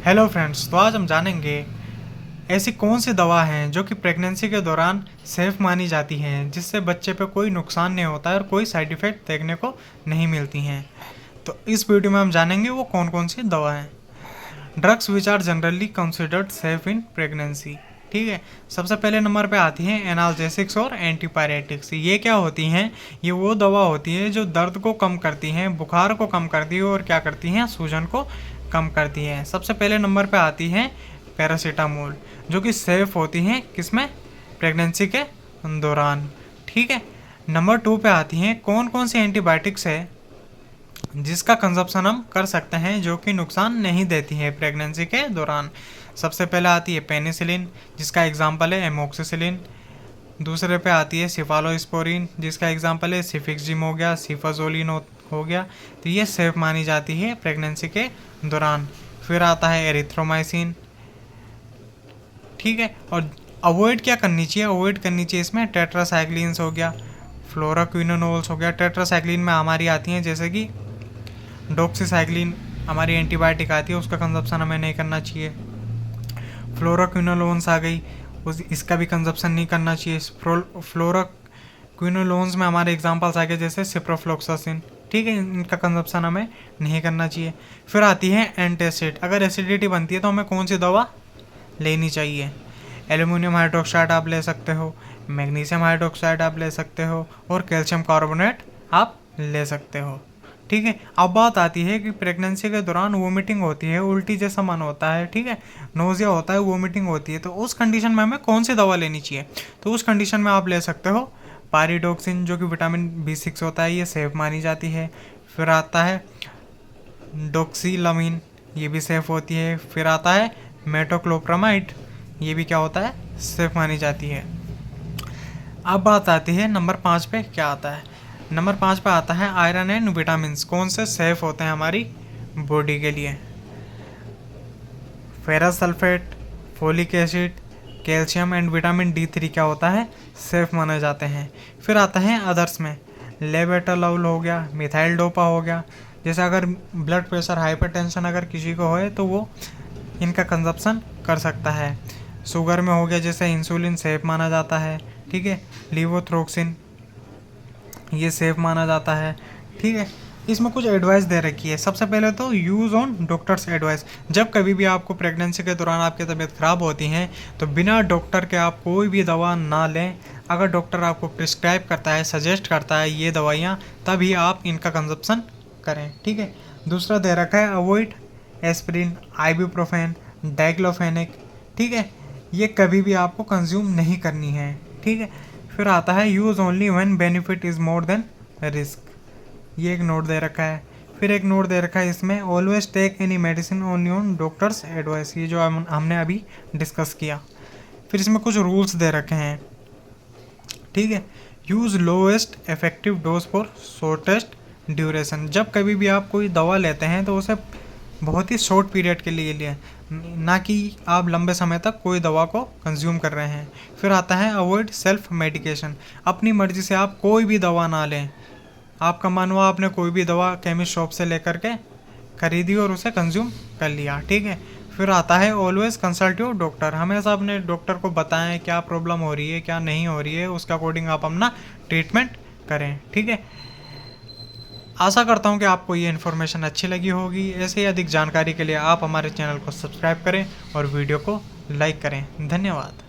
Hello friends, तो आज हम जानेंगे ऐसी कौन सी दवा हैं जो कि प्रेगनेंसी के दौरान सेफ मानी जाती हैं, जिससे बच्चे पे कोई नुकसान नहीं होता है और कोई साइड इफ़ेक्ट देखने को नहीं मिलती हैं। तो इस वीडियो में हम जानेंगे वो कौन कौन सी दवा हैं। Drugs which are generally considered safe in pregnancy. ठीक है, सबसे पहले नंबर पे आती हैं एनाल्जेसिक्स और एंटीपायरेटिक्स। ये क्या होती हैं? ये वो दवा होती है जो दर्द को कम करती हैं, बुखार को कम करती है और क्या करती हैं, सूजन को कम करती हैं। सबसे पहले नंबर पे आती हैं पैरासीटामोल, जो कि सेफ होती हैं किसमें, प्रेगनेंसी के दौरान। ठीक है, नंबर 2 पे आती हैं कौन कौन सी एंटीबायोटिक्स है जिसका कंजप्शन हम कर सकते हैं जो कि नुकसान नहीं देती है प्रेगनेंसी के दौरान। सबसे पहले आती है पेनिसिलिन, जिसका एग्जाम्पल है एमोक्सिसिलिन। दूसरे पे आती है सिफालोस्पोरिन, जिसका एग्जाम्पल है सिफिक्जिम हो गया, सिफाजोलिन हो गया। तो ये सेफ मानी जाती है प्रेगनेंसी के दौरान। फिर आता है एरिथ्रोमाइसिन। ठीक है, और अवॉइड क्या करनी चाहिए, अवॉइड करनी चाहिए इसमें टेट्रासाइक्लिन्स हो गया, फ्लोराक्विनोनोल्स हो गया। टेट्रासाइक्लिन में हमारी आती हैं जैसे कि डॉक्सीसाइक्लिन, हमारी एंटीबायोटिक आती है, उसका कंजप्शन हमें नहीं करना चाहिए। फ्लोराक्विनोलोन्स आ गई, इसका भी कंजप्शन नहीं करना चाहिए। फ्लोराक्विनोलोन्स में हमारे एग्जांपल्स आ गए जैसे सिप्रोफ्लोक्सासिन। ठीक है, इनका कंजप्शन हमें नहीं करना चाहिए। फिर आती है एंटासिड। अगर एसिडिटी बनती है तो हमें कौन सी दवा लेनी चाहिए? एल्यूमिनियम हाइड्रोक्साइड आप ले सकते हो, मैग्नीशियम हाइड्रोक्साइड आप ले सकते हो और कैल्शियम कार्बोनेट आप ले सकते हो। ठीक है, अब बात आती है कि प्रेगनेंसी के दौरान वोमिटिंग होती है, उल्टी जैसा मन होता है, ठीक है, नोजिया होता है, वोमिटिंग होती है, तो उस कंडीशन में हमें कौन सी दवा लेनी चाहिए? तो उस कंडीशन में आप ले सकते हो पारिडोक्सिन, जो कि विटामिन B6 होता है, ये सेफ मानी जाती है। फिर आता है डोक्सीलामीन, ये भी सेफ होती है। फिर आता है मेटोक्लोप्रामाइड, ये भी क्या होता है, सेफ मानी जाती है। अब बात आती है नंबर 5 पे क्या आता है। नंबर 5 पे आता है आयरन एंड विटामिन, कौन से सेफ होते हैं हमारी बॉडी के लिए? Ferrous sulphate, folic acid, calcium and vitamin D3 क्या होता है, सेफ माने जाते हैं। फिर आता है अदर्स में लेबेटालोल हो गया, मिथाइल डोपा हो गया। जैसे अगर ब्लड प्रेशर, हाइपरटेंशन अगर किसी को होए तो वो इनका कंजप्शन कर सकता है। शुगर में हो गया जैसे इंसुलिन, सेफ माना जाता है। ठीक है, लीवोथ्रोक्सिन, ये सेफ माना जाता है। ठीक है, इसमें कुछ एडवाइस दे रखी है। सबसे पहले तो यूज़ ऑन डॉक्टर्स एडवाइस। जब कभी भी आपको प्रेगनेंसी के दौरान आपकी तबीयत ख़राब होती है तो बिना डॉक्टर के आप कोई भी दवा ना लें। अगर डॉक्टर आपको प्रिस्क्राइब करता है, सजेस्ट करता है ये दवाइयाँ, तभी आप इनका कंजप्शन करें। ठीक है, दूसरा दे रखा है अवॉइड एस्पिरिन, आइबुप्रोफेन, डाइक्लोफेनिक। ठीक है, ये कभी भी आपको कंज्यूम नहीं करनी है। ठीक है, फिर आता है use only when benefit is more than risk, ये एक नोट दे रखा है। फिर एक नोट दे रखा है इसमें always take any medicine only on doctor's advice, ये जो हमने अभी डिस्कस किया। फिर इसमें कुछ रूल्स दे रखे हैं। ठीक है, use lowest effective dose for shortest duration. जब कभी भी आप कोई दवा लेते हैं तो उसे बहुत ही शॉर्ट पीरियड के लिए लें, ना कि आप लंबे समय तक कोई दवा को कंज्यूम कर रहे हैं। फिर आता है अवॉइड सेल्फ मेडिकेशन, अपनी मर्जी से आप कोई भी दवा ना लें। आपका मन हुआ आपने कोई भी दवा केमिस्ट शॉप से लेकर के खरीदी और उसे कंज्यूम कर लिया। ठीक है, फिर आता है ऑलवेज कंसल्ट योर डॉक्टर, हमेशा अपने डॉक्टर को बताएं क्या प्रॉब्लम हो रही है, क्या नहीं हो रही है, उसके अकॉर्डिंग आप अपना ट्रीटमेंट करें। ठीक है, आशा करता हूँ कि आपको ये इन्फॉर्मेशन अच्छी लगी होगी। ऐसे ही अधिक जानकारी के लिए आप हमारे चैनल को सब्सक्राइब करें और वीडियो को लाइक करें। धन्यवाद।